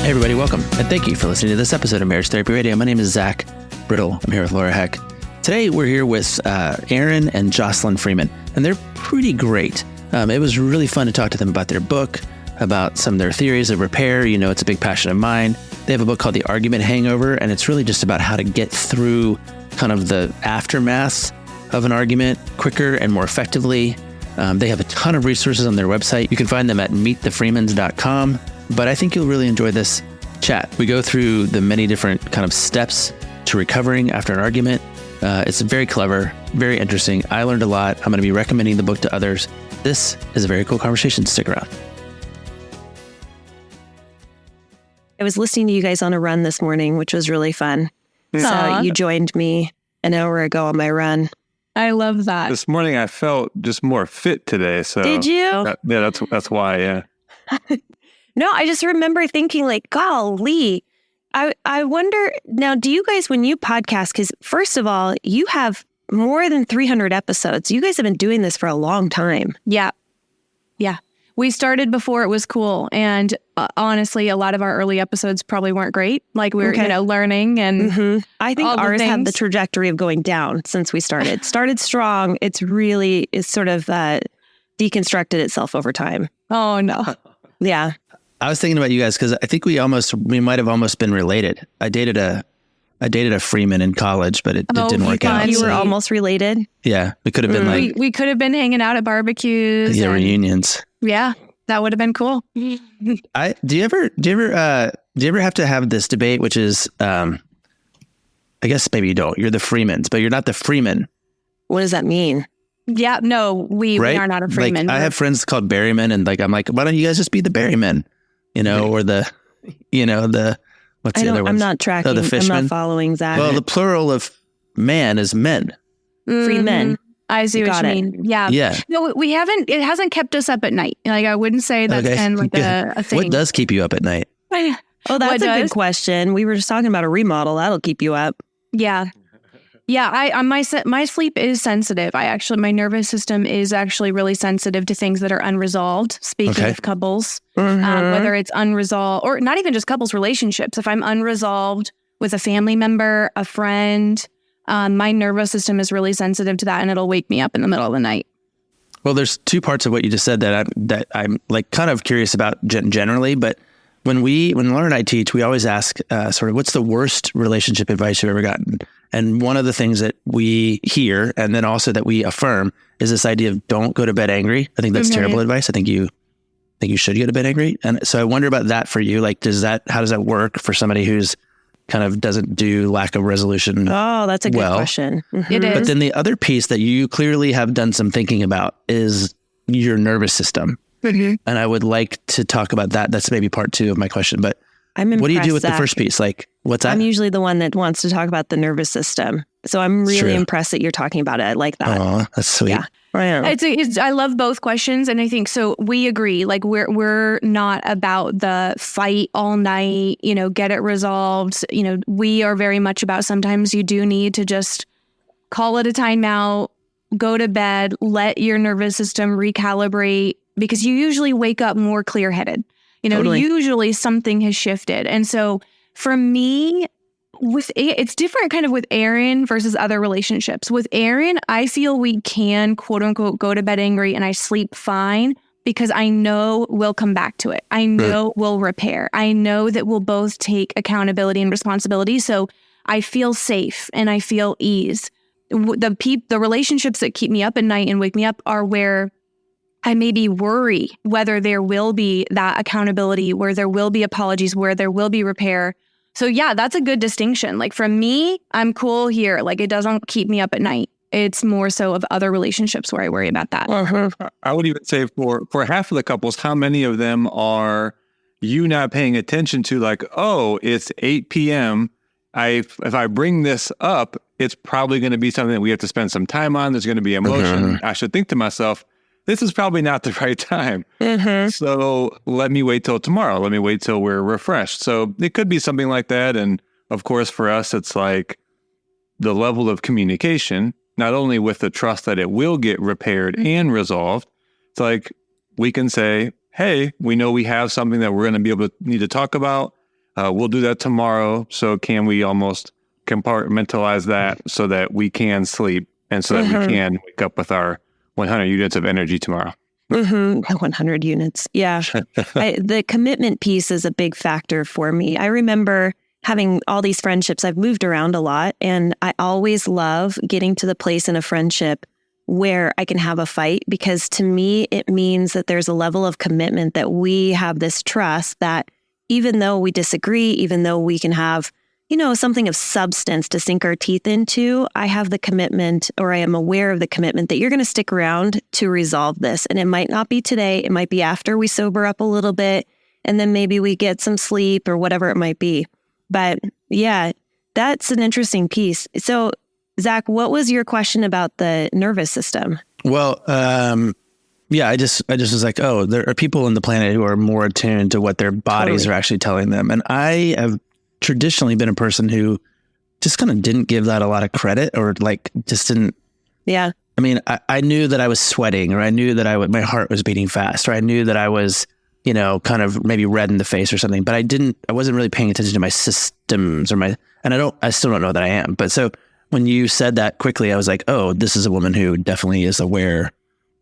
Hey everybody, welcome, and thank you for listening to this episode of Marriage Therapy Radio. My name is Zach Brittle. I'm here with Laura Heck. Today we're here with Aaron and Jocelyn Freeman, and they're pretty great. It was really fun to talk to them about their book, about some of their theories of repair. You know, it's a big passion of mine. They have a book called The Argument Hangover, and it's really just about how to get through kind of the aftermath of an argument quicker and more effectively. They have a ton of resources on their website. You can find them at meetthefreemans.com. But I think you'll really enjoy this chat. We go through the many different kind of steps to recovering after an argument. It's very clever, very interesting. I learned a lot. I'm going to be recommending the book to others. This is a very cool conversation. Stick around. I was listening to you guys on a run this morning, which was really fun. So you joined me an hour ago on my run. I love that. This morning I felt just more fit today. So did you? That's why. Yeah. No, I just remember thinking like, golly, I wonder now, do you guys, when you podcast, because first of all, you have more than 300 episodes. You guys have been doing this for a long time. Yeah. We started before it was cool. And honestly, a lot of our early episodes probably weren't great. Like we were, learning and I think ours had the trajectory of going down since we started. Started strong. It's sort of deconstructed itself over time. Oh, no. Yeah. I was thinking about you guys because I think we might have almost been related. I dated a Freeman in college, but it didn't work out. You were almost related? Yeah. We could have been we could have been hanging out at barbecues. Yeah, reunions. Yeah, that would have been cool. Do you ever have to have this debate, which is, I guess maybe you don't. You're the Freemans, but you're not the Freeman. What does that mean? Yeah, no, we are not a Freeman. Like, I have friends called Berrymen, and I'm like, why don't you guys just be the Berrymen? You know, or what's the other one? I'm not tracking. Oh, the fishmen. I'm not following Zach. Well, the plural of man is men. Free men. I see what you mean. Yeah. Yeah. No, it hasn't kept us up at night. Like, I wouldn't say that's been like a thing. What does keep you up at night? Oh, that's a good question. We were just talking about a remodel. That'll keep you up. Yeah. Yeah, my sleep is sensitive. My nervous system is actually really sensitive to things that are unresolved. Speaking of couples, whether it's unresolved or not even just couples, relationships. If I'm unresolved with a family member, a friend, my nervous system is really sensitive to that, and it'll wake me up in the middle of the night. Well, there's two parts of what you just said that I'm like kind of curious about generally, but when Laura and I teach, we always ask sort of what's the worst relationship advice you've ever gotten. And one of the things that we hear and then also that we affirm is this idea of don't go to bed angry. I think that's terrible advice. I think you should go to bed angry. And so I wonder about that for you. Like, how does that work for somebody who's kind of doesn't do lack of resolution? Oh, that's a good question. It is. But then the other piece that you clearly have done some thinking about is your nervous system. And I would like to talk about that. That's maybe part two of my question. But I'm impressed, what do you do with Zach. the first piece? Like, what's that? I'm usually the one that wants to talk about the nervous system. So I'm really impressed that you're talking about it. I like that. Oh, that's sweet. Yeah. I love both questions. And I think, so we agree, like we're not about the fight all night, get it resolved. We are very much about sometimes you do need to just call it a timeout, go to bed, let your nervous system recalibrate, because you usually wake up more clear-headed. Totally. Usually something has shifted. And so for me, it's different kind of with Aaron versus other relationships. With Aaron, I feel we can, quote unquote, go to bed angry and I sleep fine because I know we'll come back to it. I know we'll repair. I know that we'll both take accountability and responsibility. So I feel safe and I feel ease. The relationships that keep me up at night and wake me up are where I maybe worry whether there will be that accountability, where there will be apologies, where there will be repair. So yeah, that's a good distinction. Like for me, I'm cool here. Like it doesn't keep me up at night. It's more so of other relationships where I worry about that. I would even say for half of the couples, how many of them are you not paying attention to, like, oh, it's 8 p.m. If I bring this up, it's probably going to be something that we have to spend some time on. There's going to be emotion. I should think to myself, this is probably not the right time. So let me wait till tomorrow. Let me wait till we're refreshed. So it could be something like that. And of course, for us, it's like the level of communication, not only with the trust that it will get repaired and resolved. It's like we can say, hey, we know we have something that we're going to need to talk about. we'll do that tomorrow. So can we almost compartmentalize that so that we can sleep and so that we can wake up with our 100 units of energy tomorrow? 100 units. Yeah. The commitment piece is a big factor for me. I remember having all these friendships. I've moved around a lot, and I always love getting to the place in a friendship where I can have a fight, because to me, it means that there's a level of commitment, that we have this trust that even though we disagree, even though we can have, something of substance to sink our teeth into, I have the commitment, or I am aware of the commitment, that you're going to stick around to resolve this. And it might not be today. It might be after we sober up a little bit, and then maybe we get some sleep or whatever it might be. But yeah, that's an interesting piece. So Zach, what was your question about the nervous system? Well, yeah, I just was like, oh, there are people on the planet who are more attuned to what their bodies are actually telling them. And I have traditionally been a person who just kind of didn't give that a lot of credit, or just didn't. Yeah. I mean, I knew that I was sweating, or I knew that my heart was beating fast, or I knew that I was, kind of maybe red in the face or something, but I wasn't really paying attention to my systems and I still don't know that I am. But so when you said that quickly, I was like, oh, this is a woman who definitely is aware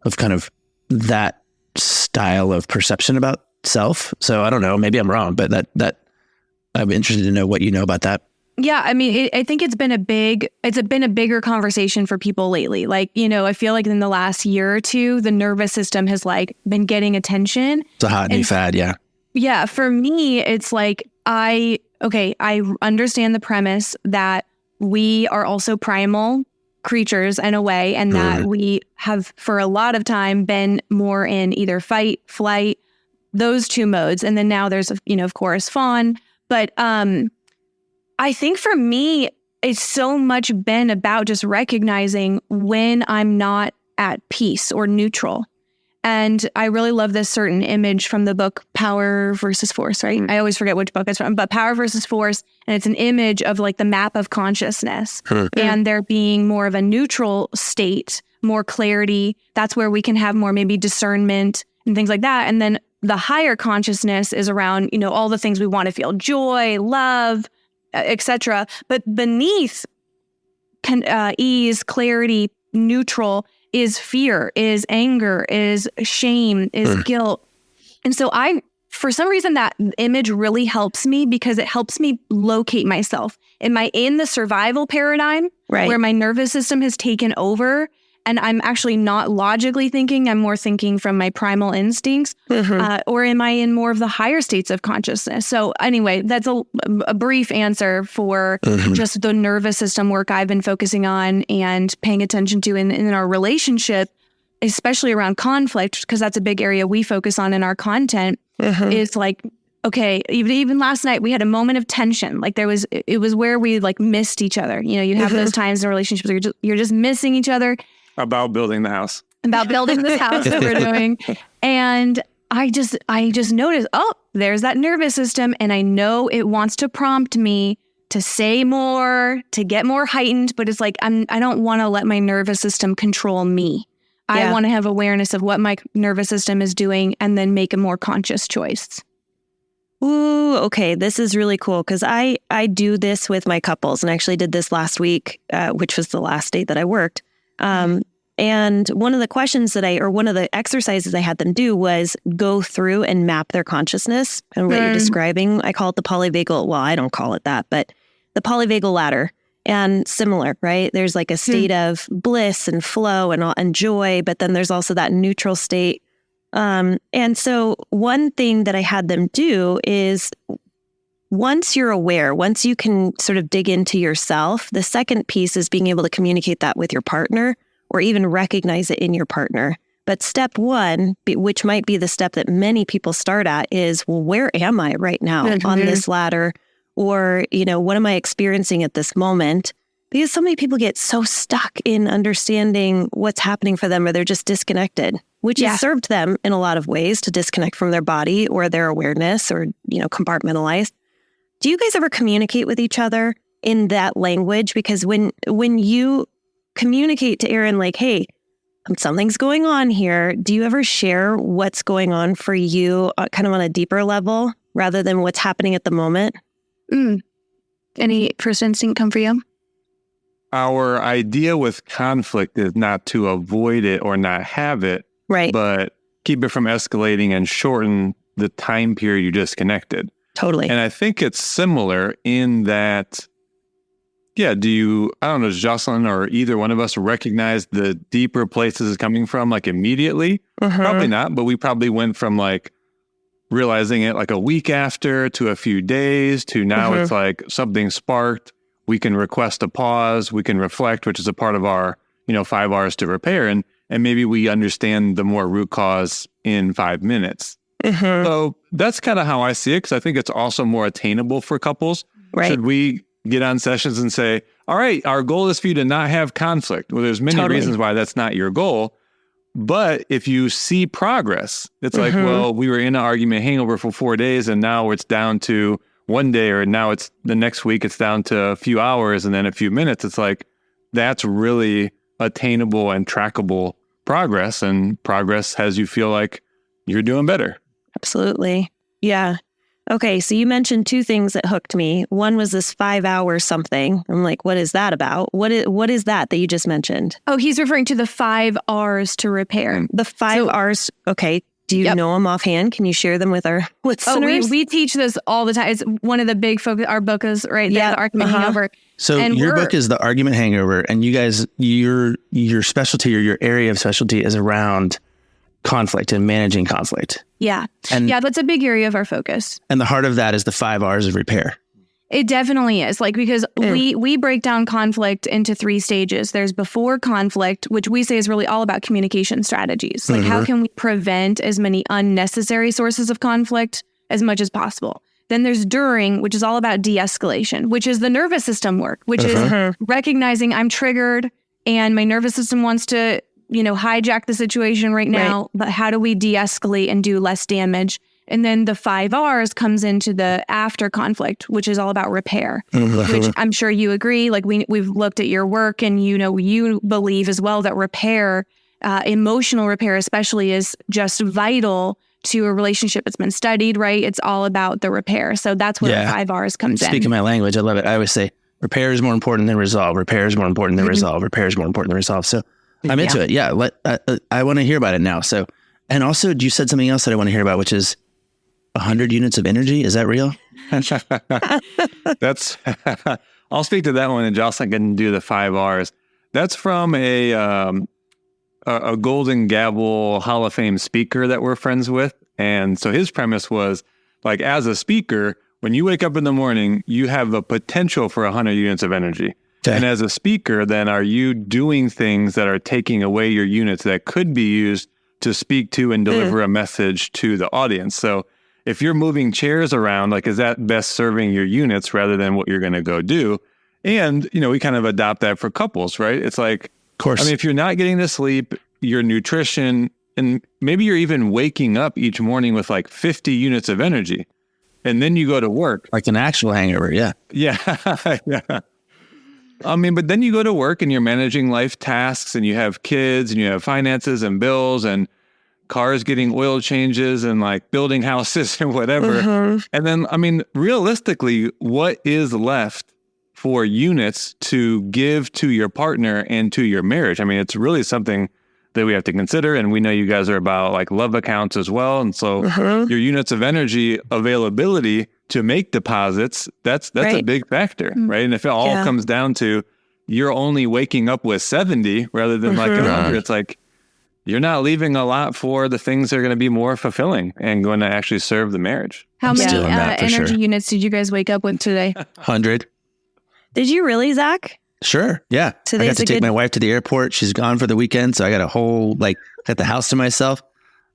of kind of that style of perception about self. So I don't know, maybe I'm wrong, but that I'm interested to know what you know about that. Yeah, I mean, I think it's been a bigger conversation for people lately. I feel like in the last year or two, the nervous system has been getting attention. It's a hot new fad, yeah. Yeah, for me, it's I understand the premise that we are also primal creatures in a way, and that we have for a lot of time been more in either fight, flight, those two modes. And then now there's, of course, fawn. But I think for me, it's so much been about just recognizing when I'm not at peace or neutral. And I really love this certain image from the book Power versus Force, right? I always forget which book it's from, but Power versus Force. And it's an image of the map of consciousness and there being more of a neutral state, more clarity. That's where we can have more maybe discernment and things like that. And then the higher consciousness is around, all the things we want to feel: joy, love, etc. But beneath ease, clarity, neutral is fear, is anger, is shame, is guilt. And so for some reason, that image really helps me, because it helps me locate myself. Am I in the survival paradigm where my nervous system has taken over and I'm actually not logically thinking, I'm more thinking from my primal instincts, or am I in more of the higher states of consciousness? So anyway, that's a brief answer for just the nervous system work I've been focusing on and paying attention to in our relationship, especially around conflict, because that's a big area we focus on in our content. Is okay, even last night we had a moment of tension. It was where we missed each other. You have those times in relationships where you're just missing each other. About building the house. About building this house that we're doing. And I just noticed, oh, there's that nervous system. And I know it wants to prompt me to say more, to get more heightened. But it's I don't want to let my nervous system control me. I want to have awareness of what my nervous system is doing and then make a more conscious choice. Ooh, okay. This is really cool, because I do this with my couples, and I actually did this last week, which was the last day that I worked. And one of the questions one of the exercises I had them do was go through and map their consciousness. And what you're describing, I call it the polyvagal. Well, I don't call it that, but the polyvagal ladder. And similar, right? There's a state of bliss and flow and joy, but then there's also that neutral state. And so one thing that I had them do is, once you're aware, once you can sort of dig into yourself, the second piece is being able to communicate that with your partner, or even recognize it in your partner. But step one, which might be the step that many people start at, is, well, where am I right now on this ladder? Or, what am I experiencing at this moment? Because so many people get so stuck in understanding what's happening for them, or they're just disconnected, which has served them in a lot of ways to disconnect from their body or their awareness, or, compartmentalize. Do you guys ever communicate with each other in that language? Because when you communicate to Aaron, hey, something's going on here, do you ever share what's going on for you kind of on a deeper level? rather than what's happening at the moment. Any first instinct come for you? Our idea with conflict is not to avoid it or not have it, Right. but keep it from escalating and shorten the time period you disconnected. Totally. And I think it's similar in that, I don't know, does Jocelyn or either one of us recognize the deeper places it's coming from, like immediately? Probably not, but we probably went from like realizing it like a week after to a few days to now it's like something sparked. We can request a pause. We can reflect, which is a part of our, 5 hours to repair. And maybe we understand the more root cause in 5 minutes. So that's kind of how I see it, because I think it's also more attainable for couples. Right. Should we get on sessions and say, all right, our goal is for you to not have conflict? Well, there's many reasons why that's not your goal. But if you see progress, it's like, well, we were in an argument hangover for 4 days and now it's down to 1 day, or now it's the next week, it's down to a few hours and then a few minutes. It's like, that's really attainable and trackable progress, and progress has you feel like you're doing better. Absolutely. Yeah. Okay. So you mentioned 2 things that hooked me. One was this 5 hours something. I'm like, what is that about? What is that you just mentioned? Oh, he's referring to the 5 R's to repair. The 5 R's. Okay. Do you know them offhand? Can you share them with our listeners? Oh, we teach this all the time. It's one of the big focus. Our book is right there, The Argument Hangover. So and your book is The Argument Hangover, and you guys, your specialty or your area of specialty is around conflict and managing conflict. Yeah. And that's a big area of our focus. And the heart of that is the 5 R's of repair. It definitely is, because we break down conflict into 3 stages. There's before conflict, which we say is really all about communication strategies. Like how can we prevent as many unnecessary sources of conflict as much as possible? Then there's during, which is all about de-escalation, which is the nervous system work, which is recognizing I'm triggered and my nervous system wants to, hijack the situation right now, but how do we de-escalate and do less damage? And then the 5 R's comes into the after conflict, which is all about repair, which I'm sure you agree. Like we've looked at your work and, you believe as well that repair, emotional repair especially, is just vital to a relationship. It's been studied, right? It's all about the repair. So that's where the 5 R's comes in. Speaking my language, I love it. I always say repair is more important than resolve. Repair is more important than resolve. Repair is more important than resolve. So I'm into it. Yeah. I want to hear about it now. So, and also you said something else that I want to hear about, which is 100 units of energy. Is that real? That's, I'll speak to that one, and Jocelyn can do the 5 R's. That's from a Golden Gavel Hall of Fame speaker that we're friends with. And so his premise was, like, as a speaker, when you wake up in the morning, you have a potential for 100 units of energy. Okay. And as a speaker, then are you doing things that are taking away your units that could be used to speak to and deliver a message to the audience? So if you're moving chairs around, like, is that best serving your units rather than what you're going to go do? And, we kind of adopt that for couples, right? It's like, of course. I mean, if you're not getting the sleep, your nutrition, and maybe you're even waking up each morning with like 50 units of energy, and then you go to work. Like an actual hangover, yeah. Yeah. Yeah. I mean, but then you go to work and you're managing life tasks and you have kids and you have finances and bills and cars getting oil changes and like building houses and whatever. And then, I mean, realistically, what is left for units to give to your partner and to your marriage? I mean, it's really something that we have to consider. And we know you guys are about like love accounts as well. And so your units of energy availability to make deposits, that's a big factor, right? And if it all comes down to you're only waking up with 70 rather than like 100, it's like, you're not leaving a lot for the things that are going to be more fulfilling and going to actually serve the marriage. How many energy units did you guys wake up with today? 100. Did you really, Zach? Sure. Yeah. I got to take my wife to the airport. She's gone for the weekend. So I got a whole, got the house to myself.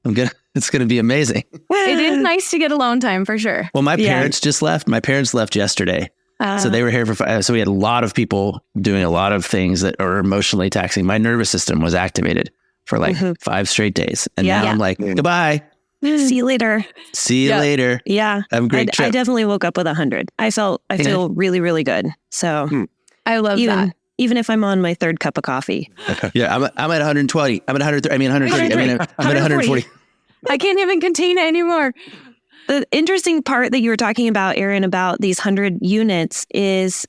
It's going to be amazing. It is nice to get alone time for sure. Well, my parents just left. My parents left yesterday. So they were here for so we had a lot of people doing a lot of things that are emotionally taxing. My nervous system was activated for 5 straight days. And now I'm like, goodbye. See you later. See you later. Yeah. Have a great trip. I definitely woke up with 100. I feel really, really good. So I love that. Even if I'm on my 3rd cup of coffee. Yeah. I'm at 120. I'm at 130. 130. I'm at 140. I can't even contain it anymore. The interesting part that you were talking about, Aaron, about these 100 units is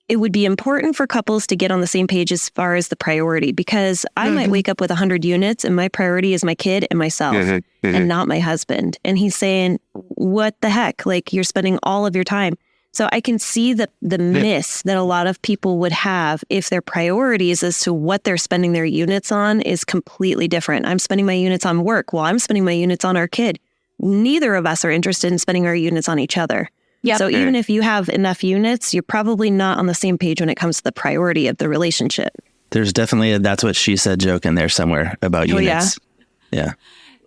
it would be important for couples to get on the same page as far as the priority, because I might wake up with 100 units and my priority is my kid and myself and not my husband. And he's saying, what the heck? Like, you're spending all of your time. So I can see the miss that a lot of people would have if their priorities as to what they're spending their units on is completely different. I'm spending my units on work while I'm spending my units on our kid. Neither of us are interested in spending our units on each other. Yep. So even if you have enough units, you're probably not on the same page when it comes to the priority of the relationship. There's definitely a "that's what she said" joke in there somewhere about units. Yeah.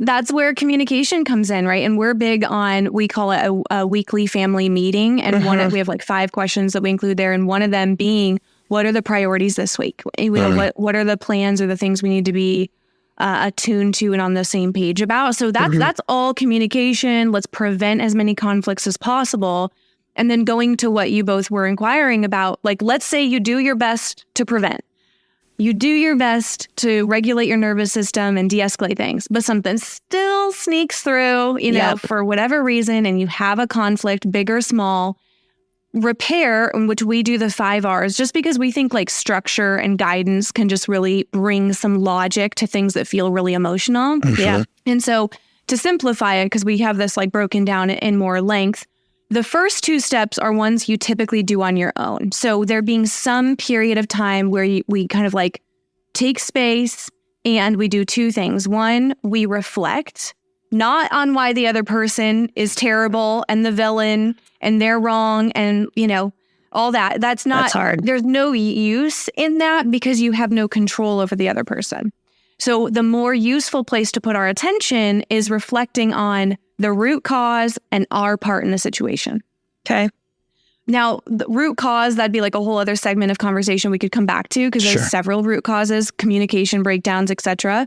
That's where communication comes in, right? And we're big on, we call it a weekly family meeting. And we have like 5 questions that we include there. And one of them being, what are the priorities this week? What are the plans or the things we need to be attuned to and on the same page about? So that's all communication. Let's prevent as many conflicts as possible. And then going to what you both were inquiring about, like, let's say you do your best to prevent. You do your best to regulate your nervous system and de-escalate things, but something still sneaks through, for whatever reason, and you have a conflict, big or small. Repair, in which we do the 5 R's, just because we think like structure and guidance can just really bring some logic to things that feel really emotional. Yeah. And so to simplify it, because we have this like broken down in more length, the first 2 steps are ones you typically do on your own. So there being some period of time where we kind of like take space and we do 2 things. One, we reflect, not on why the other person is terrible and the villain and they're wrong and, all that. That's hard. There's no use in that because you have no control over the other person. So the more useful place to put our attention is reflecting on the root cause and our part in the situation. Okay. Now, the root cause, that'd be like a whole other segment of conversation we could come back to, because there's several root causes, communication breakdowns, etc.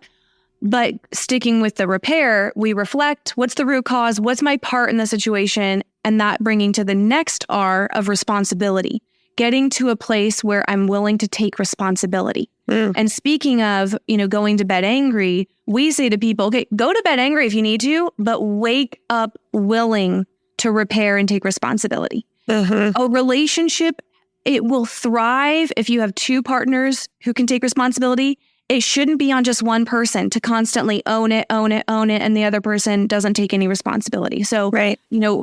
But sticking with the repair, we reflect, what's the root cause? What's my part in the situation? And that bringing to the next R of responsibility, getting to a place where I'm willing to take responsibility. And speaking of, going to bed angry, we say to people, okay, go to bed angry if you need to, but wake up willing to repair and take responsibility. A relationship, it will thrive if you have 2 partners who can take responsibility. It shouldn't be on just one person to constantly own it, and the other person doesn't take any responsibility. So,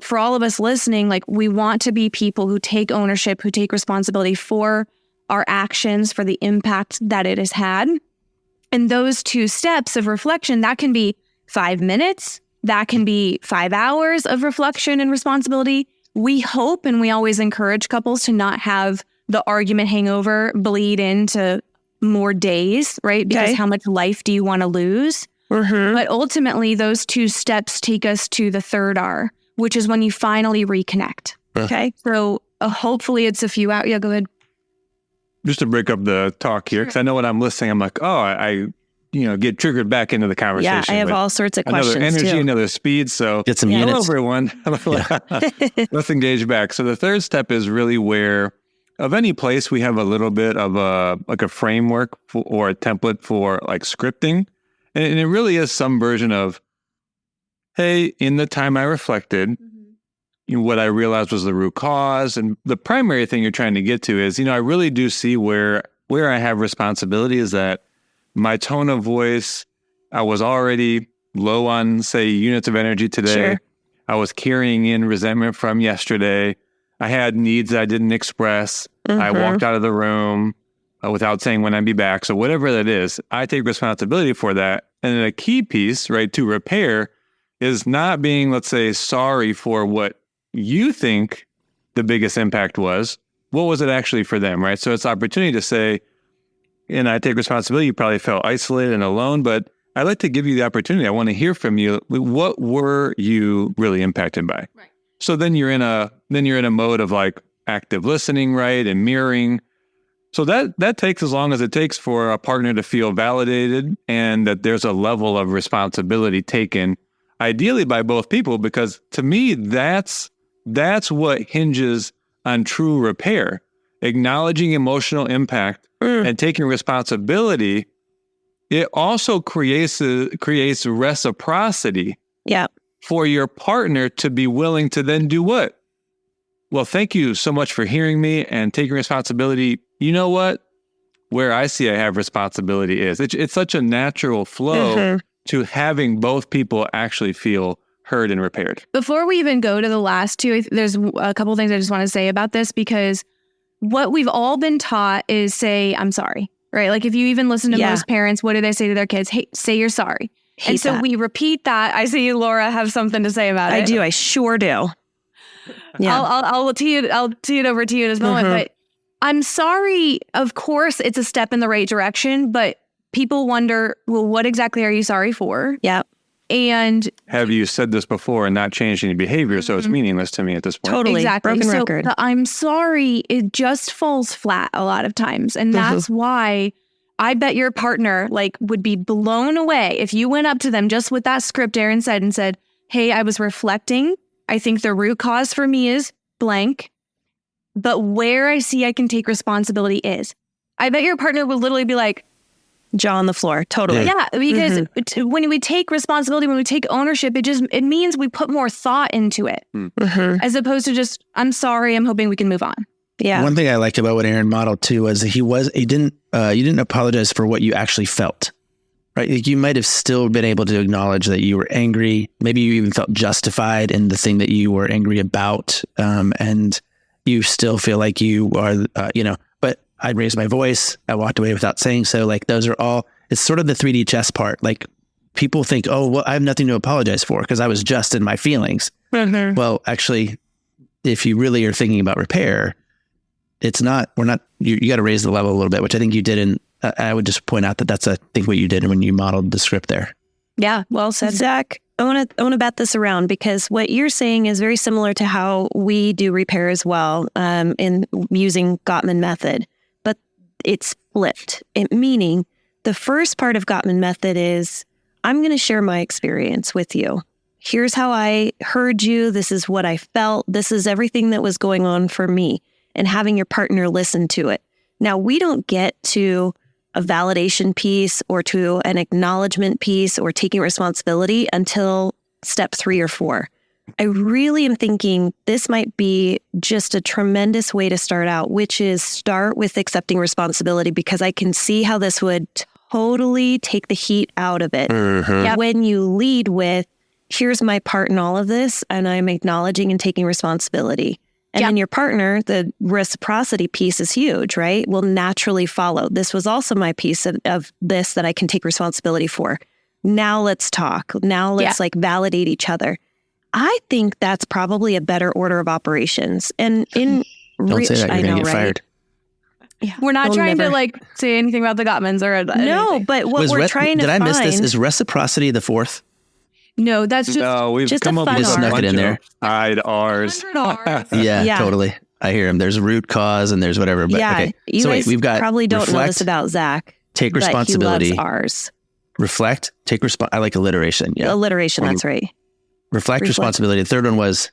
for all of us listening, like, we want to be people who take ownership, who take responsibility for our actions, for the impact that it has had. And those 2 steps of reflection, that can be 5 minutes, that can be 5 hours of reflection and responsibility. We hope, and we always encourage couples to not have the argument hangover bleed into more days, right? Because how much life do you want to lose? But ultimately, those 2 steps take us to the 3rd R, which is when you finally reconnect. Okay. So hopefully it's a few out. Yeah, go ahead. Just to break up the talk here, because I know when I'm listening, I'm like, I get triggered back into the conversation. Yeah, I have all sorts of questions another energy, too. Another speed. So get some units. Hello, everyone. Let's engage back. So the 3rd step is really where, of any place, we have a little bit of a framework or a template for like scripting. And it really is some version of, hey, in the time I reflected, what I realized was the root cause. And the primary thing you're trying to get to is, I really do see where I have responsibility is that my tone of voice, I was already low on, say, units of energy today. I was carrying in resentment from yesterday. I had needs that I didn't express. I walked out of the room without saying when I'd be back. So whatever that is, I take responsibility for that. And then a key piece, right, to repair is not being, let's say, sorry for what you think the biggest impact was. What was it actually for them, right? So it's opportunity to say, and I take responsibility, you probably felt isolated and alone, but I'd like to give you the opportunity. I want to hear from you. What were you really impacted by? Right. So then you're in a mode of like active listening, right? And mirroring. So that takes as long as it takes for a partner to feel validated and that there's a level of responsibility taken, ideally by both people, because to me, that's what hinges on true repair. Acknowledging emotional impact and taking responsibility. It also creates reciprocity. Yeah. for your partner to be willing to then do what? Well, thank you so much for hearing me and taking responsibility. You know what? Where I see I have responsibility is. It's such a natural flow to having both people actually feel heard and repaired. Before we even go to the last two, there's a couple things I just want to say about this, because what we've all been taught is say, I'm sorry, right? Like if you even listen to most parents, what do they say to their kids? Hey, say you're sorry. And so we repeat that. I see Laura have something to say about it. I do. I sure do. Yeah. I'll tee it over to you in this moment, but I'm sorry. Of course, it's a step in the right direction, but people wonder, well, what exactly are you sorry for? Yeah. And have you said this before and not changed any behavior? So it's meaningless to me at this point. Totally. Exactly. Broken so record. The I'm sorry, it just falls flat a lot of times. And that's why I bet your partner would be blown away if you went up to them just with that script Aaron said and said, hey, I was reflecting. I think the root cause for me is blank. But where I see I can take responsibility is. I bet your partner would literally be like, jaw on the floor. Totally. Yeah, because when we take responsibility, when we take ownership, it means we put more thought into it as opposed to just, I'm sorry, I'm hoping we can move on. Yeah. One thing I liked about what Aaron modeled too was you didn't apologize for what you actually felt, right? Like you might have still been able to acknowledge that you were angry. Maybe you even felt justified in the thing that you were angry about. And you still feel like you are, but I raised my voice. I walked away without saying so. Like those are all, it's sort of the 3D chess part. Like people think, oh, well, I have nothing to apologize for because I was just in my feelings. Well, actually, if you really are thinking about repair, you got to raise the level a little bit, which I think you did. And I would just point out that that's, I think, what you did when you modeled the script there. Yeah. Well said. Zach, I want to bat this around because what you're saying is very similar to how we do repair as well in using Gottman method. It's flipped, meaning the first part of Gottman method is, I'm going to share my experience with you. Here's how I heard you. This is what I felt. This is everything that was going on for me, and having your partner listen to it. Now, we don't get to a validation piece or to an acknowledgement piece or taking responsibility until step 3 or 4. I really am thinking this might be just a tremendous way to start out, which is start with accepting responsibility, because I can see how this would totally take the heat out of it. Yeah. When you lead with, here's my part in all of this, and I'm acknowledging and taking responsibility. And then your partner, the reciprocity piece is huge, right? Will naturally follow. This was also my piece of this that I can take responsibility for. Now let's talk. Now let's validate each other. I think that's probably a better order of operations. And in Don't say that, you're going to get fired. Yeah. We're not trying to say anything about the Gottmans or anything. No, but what we're trying to find... Did I miss this? Is reciprocity the 4th? No, that's just... No, we've just come up with just snuck it in there. Side R's. Yeah, totally. I hear him. There's a root cause and there's whatever. But, okay. You guys we've got probably don't know this about Zach. Take responsibility. But he loves ours. Reflect. Take I like alliteration. Yeah. Alliteration, that's right. Reflect responsibility. The third one was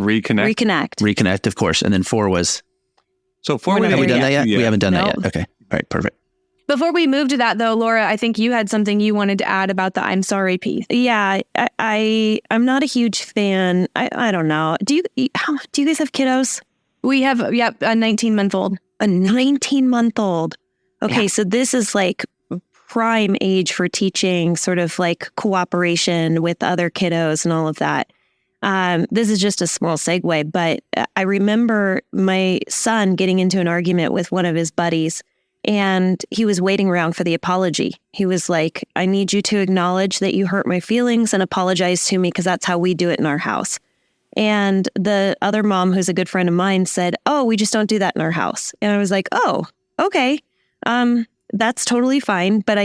reconnect, of course. And then 4 was. So 4 have we done that yet? We haven't done that yet. Okay. All right. Perfect. Before we move to that, though, Laura, I think you had something you wanted to add about the I'm sorry piece. Yeah, I'm not a huge fan. I don't know. Do you guys have kiddos? We have, a 19-month-old. A 19-month-old. Okay, so this is prime age for teaching sort of cooperation with other kiddos and all of that. This is just a small segue, but I remember my son getting into an argument with one of his buddies, and he was waiting around for the apology. He was like, I need you to acknowledge that you hurt my feelings and apologize to me because that's how we do it in our house. And the other mom, who's a good friend of mine, said, oh, we just don't do that in our house. And I was like, oh, okay. That's totally fine. But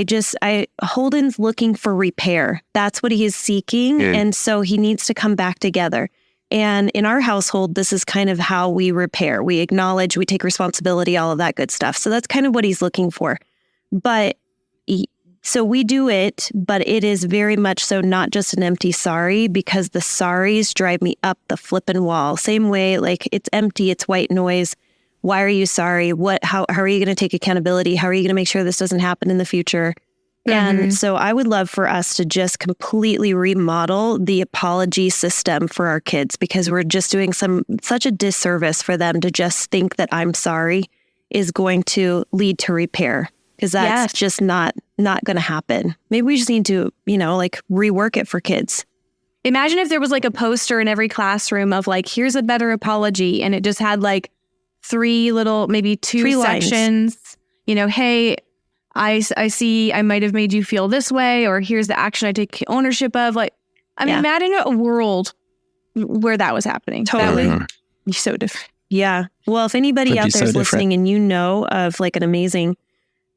Holden's looking for repair. That's what he is seeking. And so he needs to come back together. And in our household, this is kind of how we repair. We acknowledge, we take responsibility, all of that good stuff. So that's kind of what he's looking for. But so we do it, but it is very much so not just an empty sorry, because the sorries drive me up the flippin' wall. Same way, it's empty, it's white noise. Why are you sorry? How are you going to take accountability? How are you going to make sure this doesn't happen in the future? And so I would love for us to just completely remodel the apology system for our kids, because we're just doing such a disservice for them to just think that I'm sorry is going to lead to repair, because that's just not going to happen. Maybe we just need to, like rework it for kids. Imagine if there was like a poster in every classroom of like, here's a better apology. And it just had like maybe two sections, hey, I see I might have made you feel this way, or here's the action I take ownership of. Like, imagine a world where that was happening. Totally. That would be so different. Yeah. Well, if anybody out there is listening and you know of like an amazing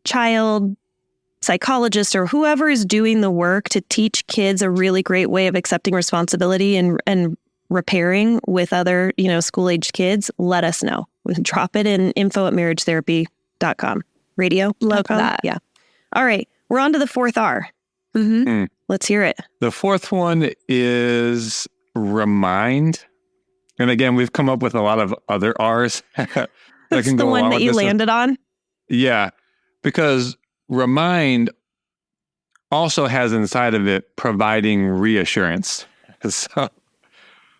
child psychologist or whoever is doing the work to teach kids a really great way of accepting responsibility and repairing with other, school-aged kids, let us know. Drop it in info@marriagetherapy.com. Radio. Love that. Yeah. All right. We're on to the fourth R. Let's hear it. The fourth one is remind. And again, we've come up with a lot of other R's. That's the one that you landed on? Yeah. Because remind also has inside of it providing reassurance.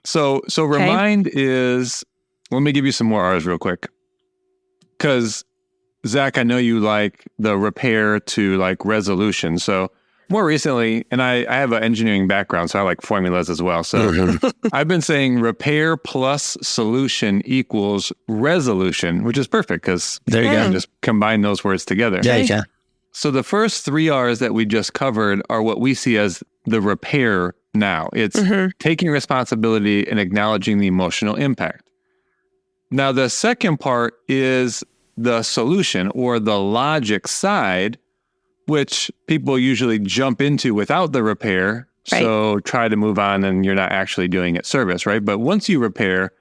So remind is, let me give you some more R's real quick. Because Zach, I know you like the repair to like resolution. So more recently, and I have an engineering background, so I like formulas as well. So I've been saying repair plus solution equals resolution, which is perfect because there you go. Just combine those words together. Yeah, you can. So the first three R's that we just covered are what we see as the repair now. It's taking responsibility and acknowledging the emotional impact. Now, the second part is the solution or the logic side, which people usually jump into without the repair. Right. So try to move on and you're not actually doing it service, right? But once you repair,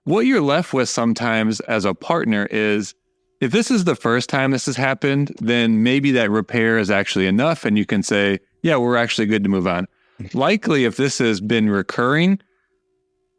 what you're left with sometimes as a partner is, if this is the first time this has happened, then maybe that repair is actually enough and you can say, yeah, we're actually good to move on. Likely, if this has been recurring,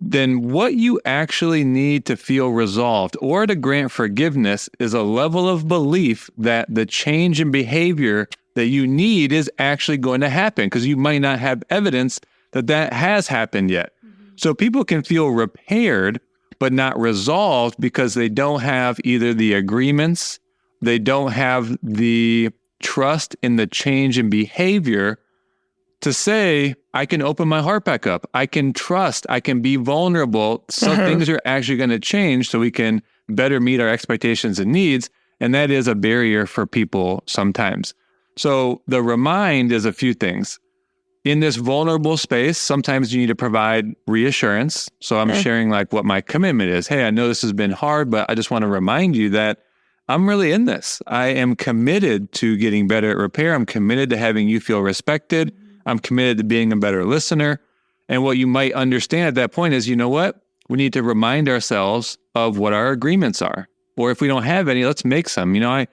then what you actually need to feel resolved or to grant forgiveness is a level of belief that the change in behavior that you need is actually going to happen, because you might not have evidence that that has happened yet. So people can feel repaired but not resolved because they don't have either the agreements, they don't have the trust in the change in behavior to say, I can open my heart back up. I can trust. I can be vulnerable. So things are actually going to change so we can better meet our expectations and needs. And that is a barrier for people sometimes. So the remind is a few things. In this vulnerable space, sometimes you need to provide reassurance. So I'm sharing like what my commitment is. Hey, I know this has been hard, but I just want to remind you that I'm really in this. I am committed to getting better at repair. I'm committed to having you feel respected. I'm committed to being a better listener. And what you might understand at that point is, you know what? We need to remind ourselves of what our agreements are. Or if we don't have any, let's make some. I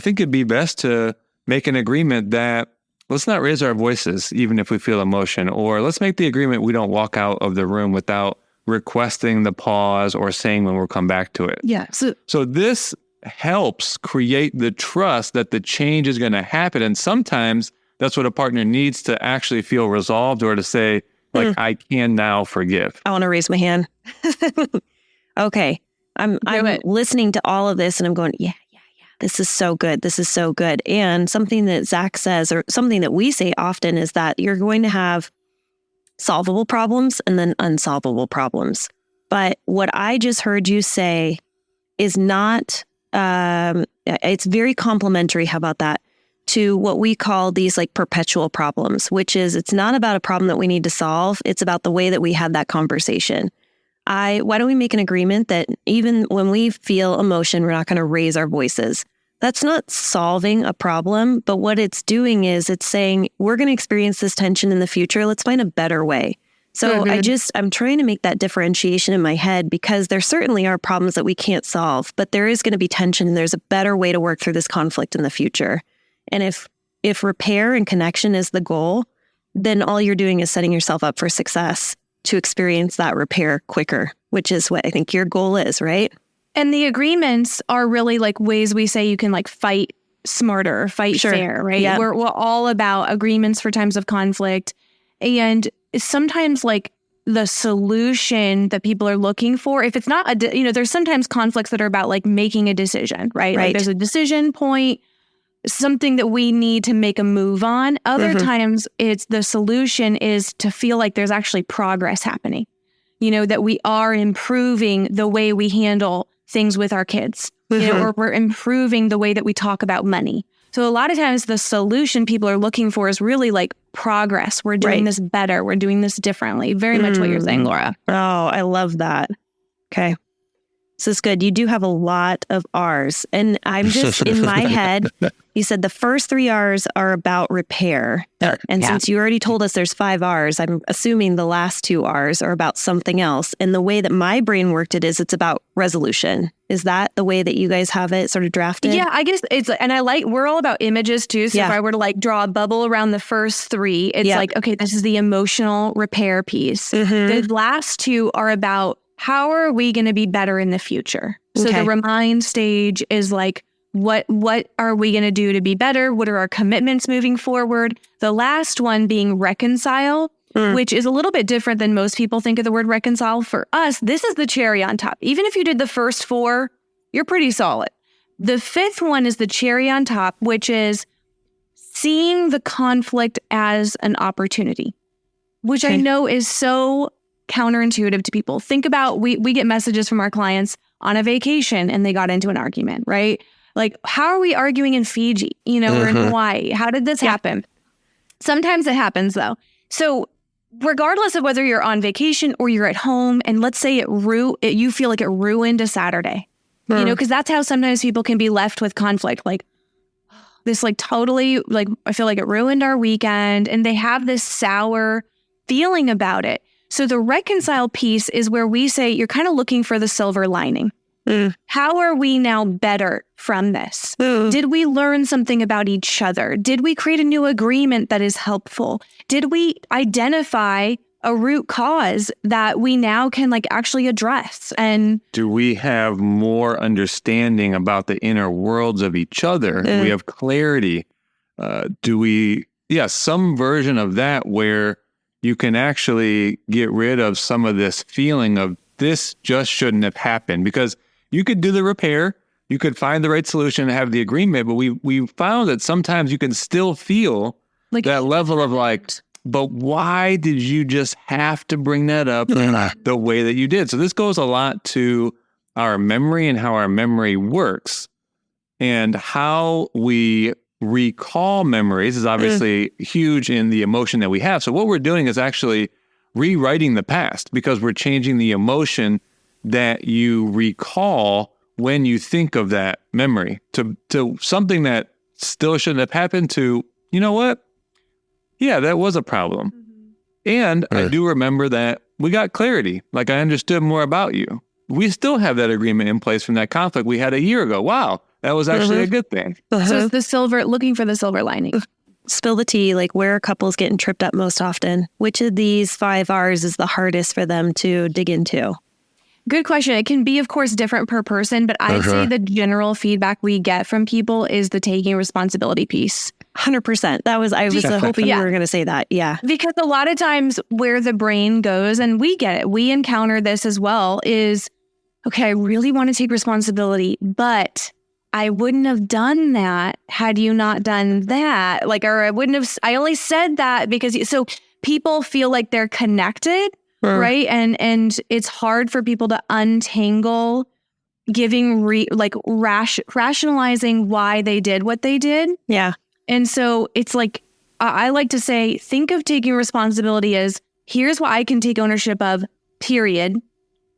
think it'd be best to make an agreement that let's not raise our voices, even if we feel emotion. Or let's make the agreement we don't walk out of the room without requesting the pause or saying when we'll come back to it. Yeah. So this helps create the trust that the change is going to happen. And sometimes that's what a partner needs to actually feel resolved or to say, like, I can now forgive. I want to raise my hand. Okay. I'm listening to all of this and I'm going, yeah. This is so good. This is so good. And something that Zach says, or something that we say often, is that you're going to have solvable problems and then unsolvable problems. But what I just heard you say is not, it's very complementary. How about that? To what we call these like perpetual problems, which is, it's not about a problem that we need to solve. It's about the way that we had that conversation. Why don't we make an agreement that even when we feel emotion, we're not going to raise our voices? That's not solving a problem, but what it's doing is it's saying, we're going to experience this tension in the future. Let's find a better way. So I'm trying to make that differentiation in my head, because there certainly are problems that we can't solve, but there is going to be tension and there's a better way to work through this conflict in the future. And if repair and connection is the goal, then all you're doing is setting yourself up for success to experience that repair quicker, which is what I think your goal is, right? And the agreements are really like ways we say you can like fight smarter or fight Sure. fair, right? Yep. We're all about agreements for times of conflict. And sometimes like the solution that people are looking for, if it's not, there's sometimes conflicts that are about like making a decision, right? Right. Like there's a decision point, something that we need to make a move on. Other times it's the solution is to feel like there's actually progress happening, that we are improving the way we handle things with our kids, or we're improving the way that we talk about money. So a lot of times the solution people are looking for is really like progress. We're doing this better. We're doing this differently. Very much what you're saying, Laura. Oh, I love that. Okay. This is good. You do have a lot of R's. And I'm just in my head, you said the first 3 R's are about repair. And since you already told us there's 5 R's, I'm assuming the last 2 R's are about something else. And the way that my brain worked it is it's about resolution. Is that the way that you guys have it sort of drafted? Yeah, I guess we're all about images too. So if I were to like draw a bubble around the first 3, it's like, okay, this is the emotional repair piece. The last 2 are about how are we going to be better in the future? So the remind stage is like, what are we going to do to be better? What are our commitments moving forward? The last one being reconcile, which is a little bit different than most people think of the word reconcile. For us, this is the cherry on top. Even if you did the first 4, you're pretty solid. The 5th one is the cherry on top, which is seeing the conflict as an opportunity, which I know is so counterintuitive to people. Think about, we get messages from our clients on a vacation and they got into an argument, right? Like, how are we arguing in Fiji, or in Hawaii? How did this happen? Sometimes it happens though. So regardless of whether you're on vacation or you're at home, and let's say you feel like it ruined a Saturday, because that's how sometimes people can be left with conflict. Like this, like totally, like I feel like it ruined our weekend, and they have this sour feeling about it. So the reconcile piece is where we say you're kind of looking for the silver lining. How are we now better from this? Did we learn something about each other? Did we create a new agreement that is helpful? Did we identify a root cause that we now can like actually address? And do we have more understanding about the inner worlds of each other? Do we have clarity? Some version of that where you can actually get rid of some of this feeling of this just shouldn't have happened, because you could do the repair, you could find the right solution and have the agreement, but we found that sometimes you can still feel like that level of like, but why did you just have to bring that up the way that you did? So this goes a lot to our memory and how our memory works, and how we recall memories is obviously huge in the emotion that we have. So what we're doing is actually rewriting the past, because we're changing the emotion that you recall when you think of that memory to something that still shouldn't have happened to, you know what? Yeah, that was a problem. And I do remember that we got clarity. Like I understood more about you. We still have that agreement in place from that conflict we had a year ago. Wow. That was actually a good thing. So it's looking for the silver lining. Spill the tea, like where are couples getting tripped up most often? Which of these 5 R's is the hardest for them to dig into? Good question. It can be, of course, different per person, but I'd say the general feedback we get from people is the taking responsibility piece. 100%. I was hoping you were going to say that. Yeah. Because a lot of times where the brain goes, and we get it, we encounter this as well, is, okay, I really want to take responsibility, but I wouldn't have done that had you not done that. Like, or I only said that because, so people feel like they're connected, right? And it's hard for people to untangle giving, rationalizing why they did what they did. Yeah. And so it's like, I like to say, think of taking responsibility as, here's what I can take ownership of, period.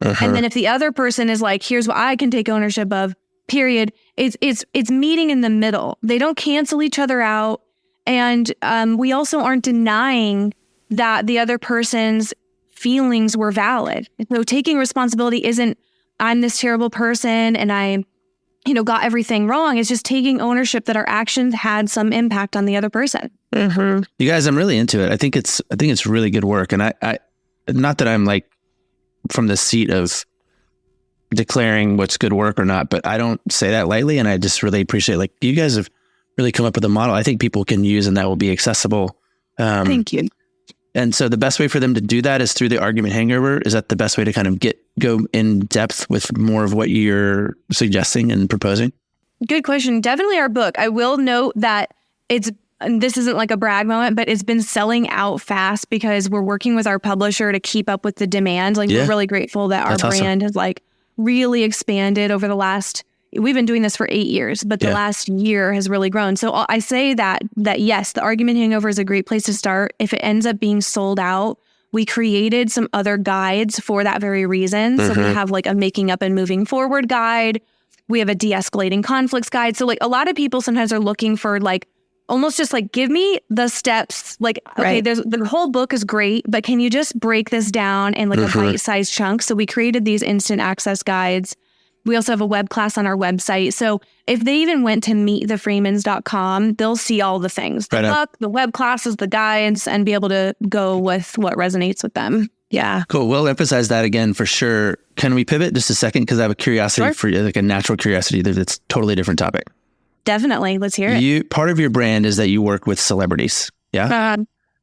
And then if the other person is like, here's what I can take ownership of, period, it's meeting in the middle. They don't cancel each other out. And we also aren't denying that the other person's feelings were valid. So taking responsibility isn't, I'm this terrible person and I, got everything wrong. It's just taking ownership that our actions had some impact on the other person. You guys, I'm really into it. I think it's really good work. And I not that I'm like from the seat of declaring what's good work or not, but I don't say that lightly. And I just really appreciate, like, you guys have really come up with a model I think people can use and that will be accessible. Thank you. And so the best way for them to do that is through the argument hangover. Is that the best way to kind of go in depth with more of what you're suggesting and proposing? Good question. Definitely our book. I will note that this isn't like a brag moment, but it's been selling out fast because we're working with our publisher to keep up with the demand. Like we're really grateful that our brand has like really expanded over the last, we've been doing this for 8 years, but the last year has really grown. So I say that yes, the argument hangover is a great place to start. If it ends up being sold out, we created some other guides for that very reason. So we have like a making up and moving forward guide. We have a de-escalating conflicts guide. So like a lot of people sometimes are looking for like, almost just like, give me the steps. Like, okay, the whole book is great, but can you just break this down in like a bite-sized chunk? So we created these instant access guides. We also have a web class on our website. So if they even went to meetthefreemans.com, they'll see all the things. The book, the web classes, the guides, and be able to go with what resonates with them. Yeah. Cool. We'll emphasize that again for sure. Can we pivot just a second? Because I have a curiosity for you, like a natural curiosity that's totally different topic. Definitely. Let's hear it. Part of your brand is that you work with celebrities. Yeah.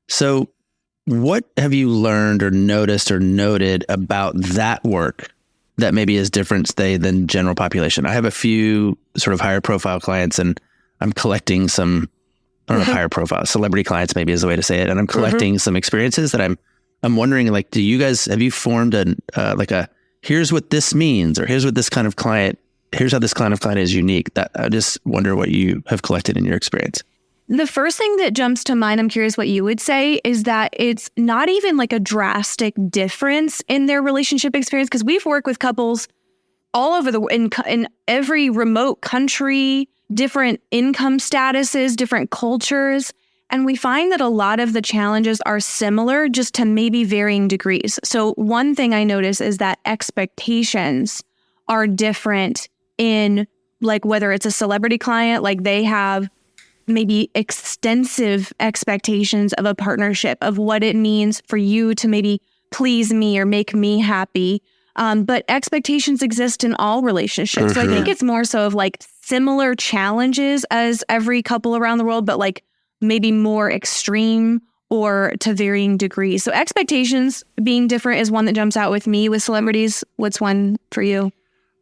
So what have you learned or noticed or noted about that work that maybe is different, than general population? I have a few sort of higher profile clients and I'm collecting some, I don't know if higher profile, celebrity clients maybe is the way to say it. And I'm collecting some experiences that I'm wondering, like, have you formed here's what this means, or here's what this kind of client, here's how this kind of client is unique. That I just wonder what you have collected in your experience. The first thing that jumps to mind, I'm curious what you would say, is that it's not even like a drastic difference in their relationship experience, because we've worked with couples all over in every remote country, different income statuses, different cultures. And we find that a lot of the challenges are similar, just to maybe varying degrees. So one thing I notice is that expectations are different in, like, whether it's a celebrity client, like they have maybe extensive expectations of a partnership, of what it means for you to maybe please me or make me happy. But expectations exist in all relationships. So I think it's more so of like similar challenges as every couple around the world, but like maybe more extreme or to varying degrees. So expectations being different is one that jumps out with me with celebrities. What's one for you?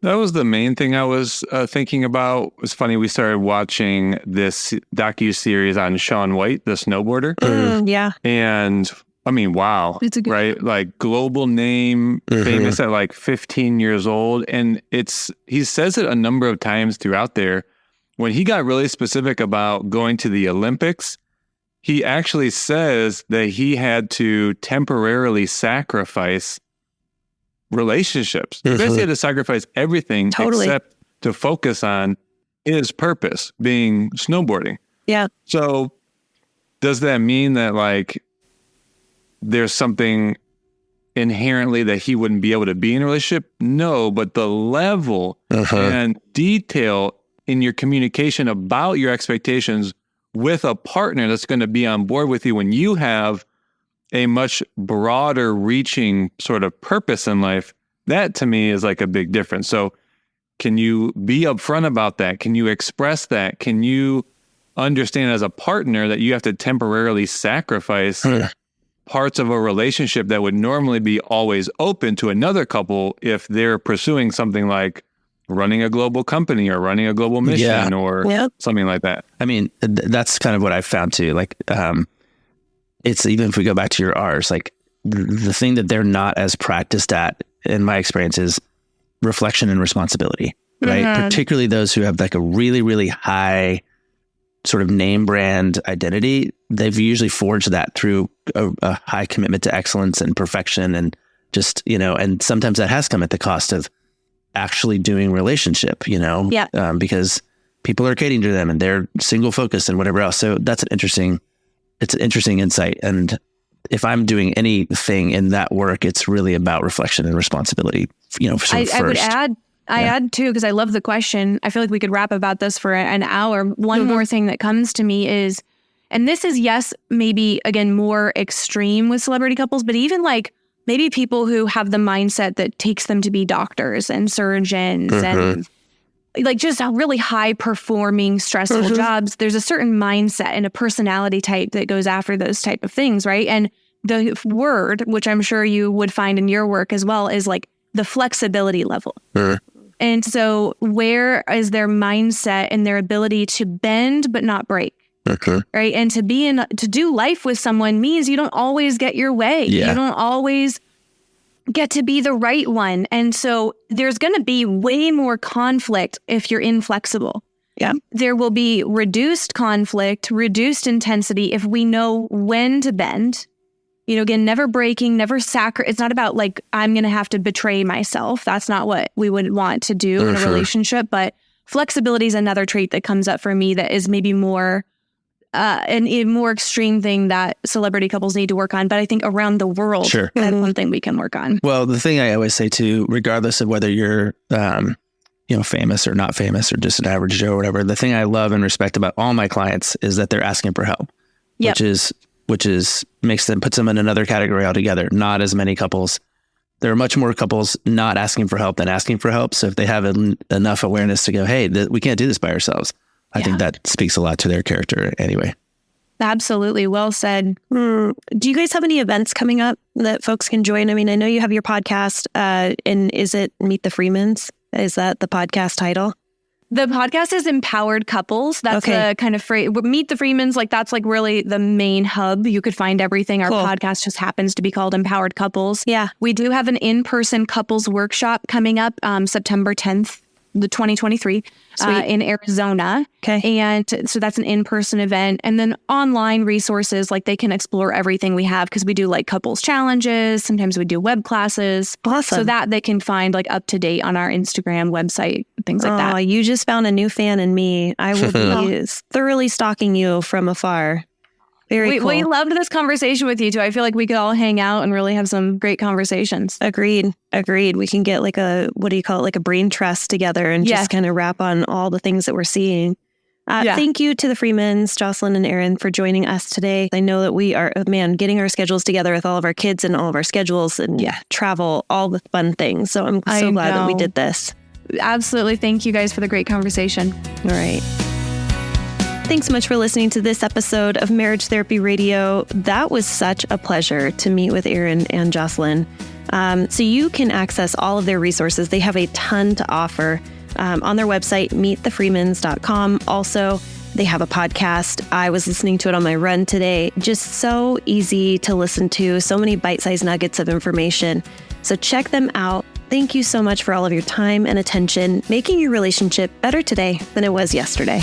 That was the main thing I was thinking about. It was funny, we started watching this docu-series on Shaun White, the snowboarder. Yeah. And I mean, wow. It's a good right? Like global name, famous at like 15 years old. And he says it a number of times throughout there. When he got really specific about going to the Olympics, he actually says that he had to temporarily sacrifice relationships. He basically had to sacrifice everything except to focus on his purpose, being snowboarding. Yeah. So does that mean that like there's something inherently that he wouldn't be able to be in a relationship? No, but the level and detail in your communication about your expectations with a partner that's going to be on board with you when you have a much broader reaching sort of purpose in life, that to me is like a big difference. So can you be upfront about that? Can you express that? Can you understand as a partner that you have to temporarily sacrifice parts of a relationship that would normally be always open to another couple if they're pursuing something like running a global company or running a global mission or something like that? I mean, that's kind of what I've found too. Like, it's even if we go back to your R's, like the thing that they're not as practiced at, in my experience, is reflection and responsibility, right? Particularly those who have like a really, really high sort of name brand identity. They've usually forged that through a high commitment to excellence and perfection, and just, and sometimes that has come at the cost of actually doing relationship, because people are catering to them and they're single focused and whatever else. So that's it's an interesting insight. And if I'm doing anything in that work, it's really about reflection and responsibility, I would add too, because I love the question. I feel like we could rap about this for an hour. One more thing that comes to me is, and this is, yes, maybe again, more extreme with celebrity couples, but even like maybe people who have the mindset that takes them to be doctors and surgeons and like just really high performing, stressful jobs, there's a certain mindset and a personality type that goes after those type of things, right? And the word, which I'm sure you would find in your work as well, is like the flexibility level. And so where is their mindset and their ability to bend but not break? Right? And to do life with someone means you don't always get your way. Yeah. You don't always get to be the right one. And so there's going to be way more conflict if you're inflexible. Yeah. There will be reduced conflict, reduced intensity if we know when to bend. You know, again, never breaking, never it's not about like, I'm going to have to betray myself. That's not what we would want to do in a relationship. But flexibility is another trait that comes up for me that is maybe more a more extreme thing that celebrity couples need to work on. But I think around the world, that's one thing we can work on. Well, the thing I always say too, regardless of whether you're, famous or not famous or just an average Joe or whatever, the thing I love and respect about all my clients is that they're asking for help, which is puts them in another category altogether. Not as many couples. There are much more couples not asking for help than asking for help. So if they have enough awareness to go, hey, we can't do this by ourselves, I think that speaks a lot to their character anyway. Absolutely. Well said. Do you guys have any events coming up that folks can join? I mean, I know you have your podcast, and is it Meet the Freemans? Is that the podcast title? The podcast is Empowered Couples. That's the kind of phrase. Meet the Freemans, like that's like really the main hub. You could find everything. Our podcast just happens to be called Empowered Couples. Yeah. We do have an in-person couples workshop coming up September 10th. The 2023 in Arizona. Okay. And so that's an in-person event. And then online resources, like they can explore everything we have because we do like couples challenges. Sometimes we do web classes. Awesome. So that they can find like up to date on our Instagram website, things like that. You just found a new fan in me. I will be thoroughly stalking you from afar. Very cool. We loved this conversation with you too. I feel like we could all hang out and really have some great conversations. Agreed. We can get like what do you call it? Like a brain trust together and just kind of wrap on all the things that we're seeing. Thank you to the Freemans, Jocelyn and Aaron, for joining us today. I know that we are, getting our schedules together with all of our kids and all of our schedules and travel, all the fun things. So I'm so glad that we did this. Absolutely. Thank you guys for the great conversation. All right. Thanks so much for listening to this episode of Marriage Therapy Radio. That was such a pleasure to meet with Aaron and Jocelyn. So you can access all of their resources. They have a ton to offer on their website, meetthefreemans.com. Also, they have a podcast. I was listening to it on my run today. Just so easy to listen to. So many bite-sized nuggets of information. So check them out. Thank you so much for all of your time and attention, making your relationship better today than it was yesterday.